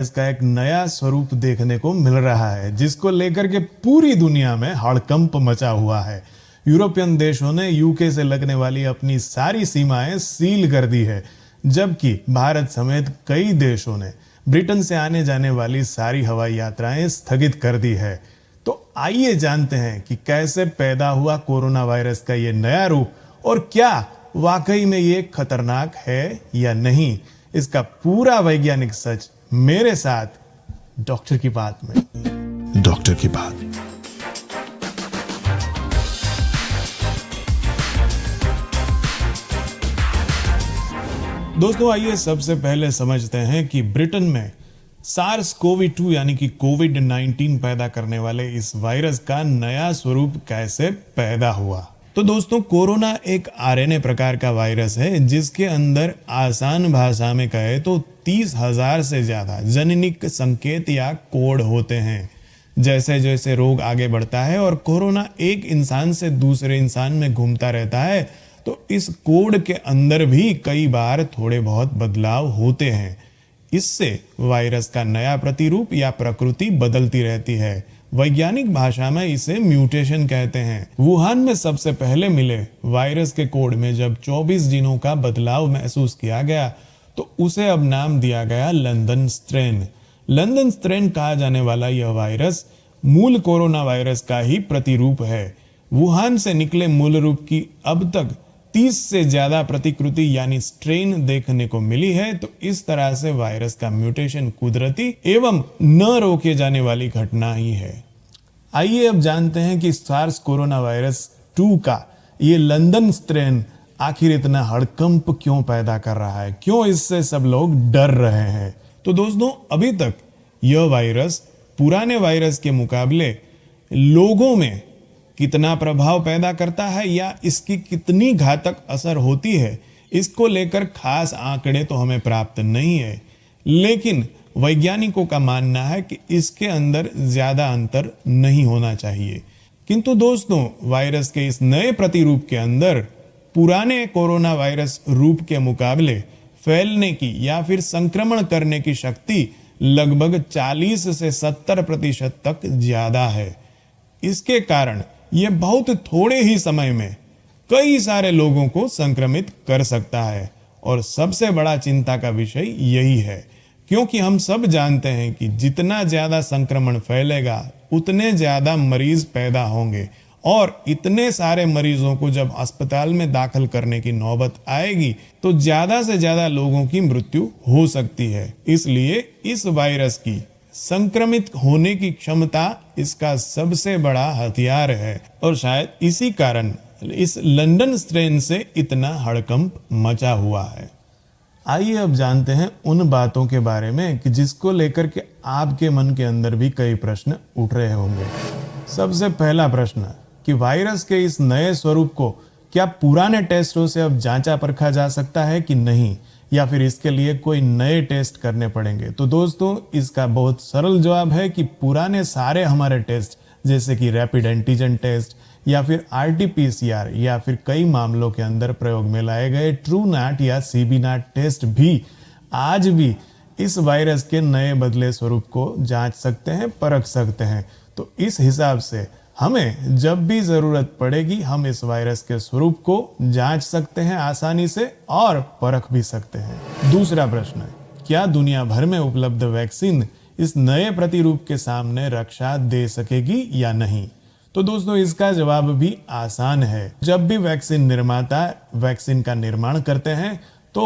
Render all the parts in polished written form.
इसका एक नया स्वरूप देखने को मिल रहा है, जिसको लेकर के पूरी दुनिया में हड़कंप मचा हुआ है। यूरोपियन देशों ने यूके से लगने वाली अपनी सारी सीमाएं सील कर दी है, जबकि भारत समेत कई देशों ने ब्रिटेन से आने जाने वाली सारी हवाई यात्राएं स्थगित कर दी है। तो आइए जानते हैं कि कैसे पैदा हुआ कोरोना वायरस का ये नया रूप और क्या वाकई में ये खतरनाक है या नहीं। इसका पूरा वैज्ञानिक सच मेरे साथ डॉक्टर की बात में। डॉक्टर की बात। दोस्तों आइए सबसे पहले समझते हैं कि ब्रिटेन में SARS-CoV-2 यानी कि कोविड-19 पैदा करने वाले इस वायरस का नया स्वरूप कैसे पैदा हुआ। तो दोस्तों कोरोना एक आरएनए प्रकार का वायरस है, जिसके अंदर आसान भाषा में कहे तो 30,000 से ज्यादा जनिनिक संकेत या कोड होते हैं। जैसे जैसे रोग आगे बढ़ता है और कोरोना एक इंसान से दूसरे इंसान में घूमता रहता है, तो इस कोड के अंदर भी कई बार थोड़े बहुत बदलाव होते हैं। इससे वायरस का नया प्रतिरूप या प्रकृति बदलती रहती है। वैज्ञानिक भाषा में इसे म्यूटेशन कहते हैं। वुहान में सबसे पहले मिले वायरस के कोड में जब 24 जीनों का बदलाव महसूस किया गया, तो उसे अब नाम दिया गया लंदन स्ट्रेन। लंदन स्ट्रेन कहा जाने वाला यह वायरस मूल कोरोना वायरस का ही प्रतिरूप है। वुहान से निकले मूल रूप की अब तक 30 से ज्यादा प्रतिकृति यानी स्ट्रेन देखने को मिली है। तो इस तरह से वायरस का म्यूटेशन कुदरती एवं न रोके जाने वाली घटना ही है। आइए अब जानते हैं कि सार्स कोरोना वायरस 2 का ये लंदन स्ट्रेन आखिर इतना हड़कंप क्यों पैदा कर रहा है, क्यों इससे सब लोग डर रहे हैं। तो दोस्तों अभी तक यह वायरस पुराने वायरस के मुकाबले लोगों में कितना प्रभाव पैदा करता है या इसकी कितनी घातक असर होती है, इसको लेकर खास आंकड़े तो हमें प्राप्त नहीं है, लेकिन वैज्ञानिकों का मानना है कि इसके अंदर ज्यादा अंतर नहीं होना चाहिए। किंतु दोस्तों वायरस के इस नए प्रतिरूप के अंदर पुराने कोरोना वायरस रूप के मुकाबले फैलने की या फिर संक्रमण करने की शक्ति लगभग 40 से 70% तक ज्यादा है। इसके कारण यह बहुत थोड़े ही समय में कई सारे लोगों को संक्रमित कर सकता है। और सबसे बड़ा चिंता का विषय यही है, क्योंकि हम सब जानते हैं कि जितना ज्यादा संक्रमण फैलेगा उतने ज्यादा मरीज पैदा होंगे, और इतने सारे मरीजों को जब अस्पताल में दाखिल करने की नौबत आएगी तो ज्यादा से ज्यादा लोगों की मृत्यु हो सकती है। इसलिए इस वायरस की संक्रमित होने की क्षमता इसका सबसे बड़ा हथियार है, और शायद इसी कारण इस लंदन स्ट्रेन से इतना हड़कंप मचा हुआ है। आइए अब जानते हैं उन बातों के बारे में कि जिसको लेकर के आपके मन के अंदर भी कई प्रश्न उठ रहे होंगे। सबसे पहला प्रश्न कि वायरस के इस नए स्वरूप को क्या पुराने टेस्टों से अब जांचा परखा जा सकता है कि नहीं, या फिर इसके लिए कोई नए टेस्ट करने पड़ेंगे। तो दोस्तों इसका बहुत सरल जवाब है कि पुराने सारे हमारे टेस्ट जैसे कि रैपिड एंटीजन टेस्ट या फिर RT-PCR या फिर कई मामलों के अंदर प्रयोग में लाए गए ट्रूनैट या CBNAT टेस्ट भी आज भी इस वायरस के नए बदले स्वरूप को जांच सकते हैं, परख सकते हैं। तो इस हिसाब से हमें जब भी जरूरत पड़ेगी हम इस वायरस के स्वरूप को जांच सकते हैं आसानी से और परख भी सकते हैं। दूसरा प्रश्न, क्या दुनिया भर में उपलब्ध वैक्सीन इस नए प्रतिरूप के सामने रक्षा दे सकेगी या नहीं। तो दोस्तों इसका जवाब भी आसान है। जब भी वैक्सीन निर्माता वैक्सीन का निर्माण करते हैं तो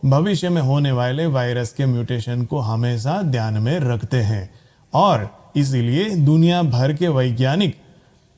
भविष्य में होने वाले वायरस के म्यूटेशन को हमेशा ध्यान में रखते हैं, और इसीलिए दुनिया भर के वैज्ञानिक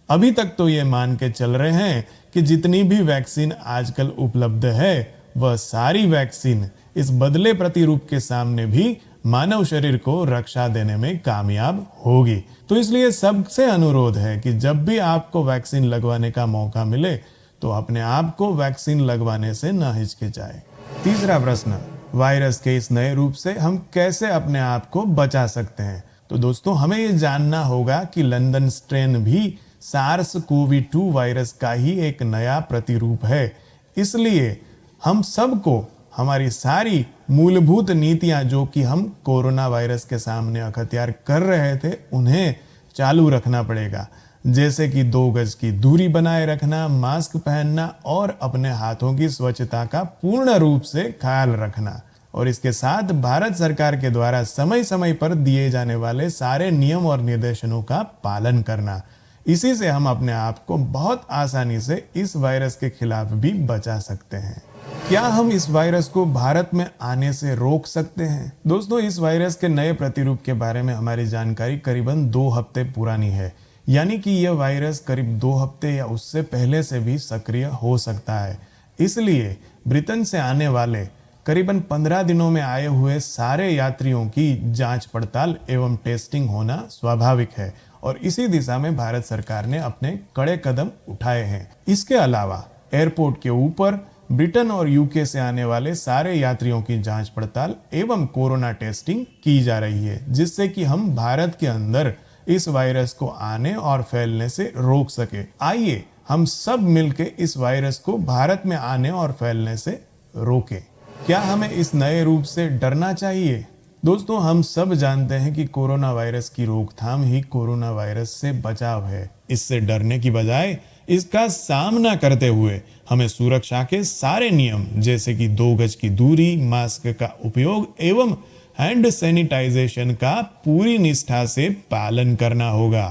अभी तक तो ये मान के चल रहे हैं कि जितनी भी वैक्सीन आजकल उपलब्ध है वह सारी वैक्सीन इस बदले प्रतिरूप के सामने भी मानव शरीर को रक्षा देने में कामयाब होगी। तो इसलिए सबसे अनुरोध है कि जब भी आपको वैक्सीन लगवाने का मौका मिले तो अपने आप को वैक्सीन लगवाने से न हिचकिचाएं। तीसरा प्रश्न, वायरस के इस नए रूप से हम कैसे अपने आप को बचा सकते हैं। तो दोस्तों हमें ये जानना होगा कि लंदन स्ट्रेन भी SARS-CoV-2 वायरस का ही एक नया प्रतिरूप है। इसलिए हम सबको हमारी सारी मूलभूत नीतियां जो कि हम कोरोना वायरस के सामने अख्तियार कर रहे थे उन्हें चालू रखना पड़ेगा, जैसे कि 2 गज की दूरी बनाए रखना, मास्क पहनना और अपने हाथों की स्वच्छता का पूर्ण रूप से ख्याल रखना। और इसके साथ भारत सरकार के द्वारा समय समय पर दिए जाने वाले सारे नियम और निर्देशों का पालन करना। इसी से हम अपने आप को बहुत आसानी से इस वायरस के खिलाफ भी बचा सकते हैं। क्या हम इस वायरस को भारत में आने से रोक सकते हैं? दोस्तों, इस वायरस के नए प्रतिरूप के बारे में हमारी जानकारी करीबन 2 हफ्ते पुरानी है, यानी कि यह वायरस करीब 2 हफ्ते या उससे पहले से भी सक्रिय हो सकता है। इसलिए ब्रिटेन से आने वाले करीबन 15 दिनों में आए हुए सारे यात्रियों की जांच पड़ताल एवं टेस्टिंग होना स्वाभाविक है और इसी दिशा में भारत सरकार ने अपने कड़े कदम उठाए हैं। इसके अलावा एयरपोर्ट के ऊपर ब्रिटेन और यूके से आने वाले सारे यात्रियों की जांच पड़ताल एवं कोरोना टेस्टिंग की जा रही है, जिससे कि हम भारत के अंदर इस वायरस को आने और फैलने से रोक सके। आइए हम सब मिलकर इस वायरस को भारत में आने और फैलने से रोकें। क्या हमें इस नए रूप से डरना चाहिए? दोस्तों, हम सब जानते हैं कि कोरोना वायरस की रोकथाम ही कोरोना वायरस से बचाव है। इससे डरने की बजाय इसका सामना करते हुए हमें सुरक्षा के सारे नियम जैसे कि 2 गज की दूरी, मास्क का उपयोग एवं हैंड सैनिटाइजेशन का पूरी निष्ठा से पालन करना होगा।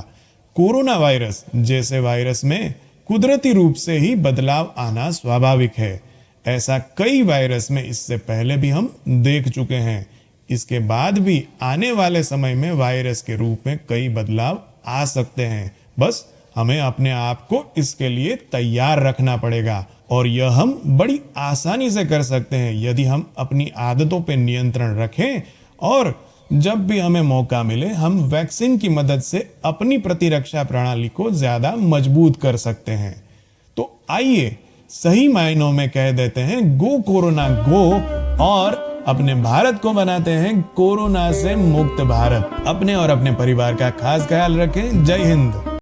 कोरोना वायरस जैसे वायरस में कुदरती रूप से ही बदलाव आना स्वाभाविक है। ऐसा कई वायरस में इससे पहले भी हम देख चुके हैं। इसके बाद भी आने वाले समय में वायरस के रूप में कई बदलाव आ सकते हैं। बस हमें अपने आप को इसके लिए तैयार रखना पड़ेगा और यह हम बड़ी आसानी से कर सकते हैं यदि हम अपनी आदतों पर नियंत्रण रखें और जब भी हमें मौका मिले हम वैक्सीन की मदद से अपनी प्रतिरक्षा प्रणाली को ज्यादा मजबूत कर सकते हैं। तो आइए सही मायनों में कह देते हैं गो कोरोना गो और अपने भारत को बनाते हैं कोरोना से मुक्त भारत। अपने और अपने परिवार का खास ख्याल रखें। जय हिंद।